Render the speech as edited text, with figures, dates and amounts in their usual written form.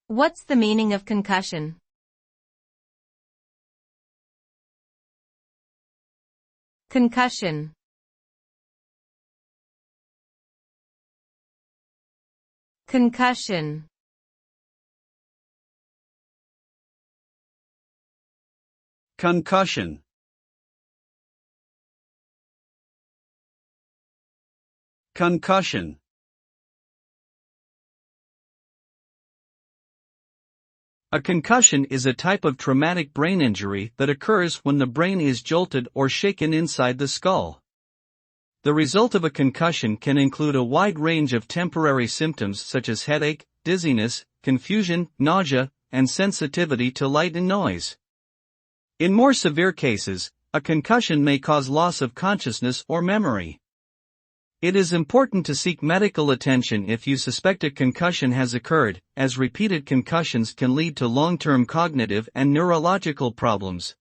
What's the meaning of concussion? Concussion. Concussion. Concussion. Concussion. A concussion is a type of traumatic brain injury that occurs when the brain is jolted or shaken inside the skull. The result of a concussion can include a wide range of temporary symptoms such as headache, dizziness, confusion, nausea, and sensitivity to light and noise. In more severe cases, a concussion may cause loss of consciousness or memory. It is important to seek medical attention if you suspect a concussion has occurred, as repeated concussions can lead to long-term cognitive and neurological problems.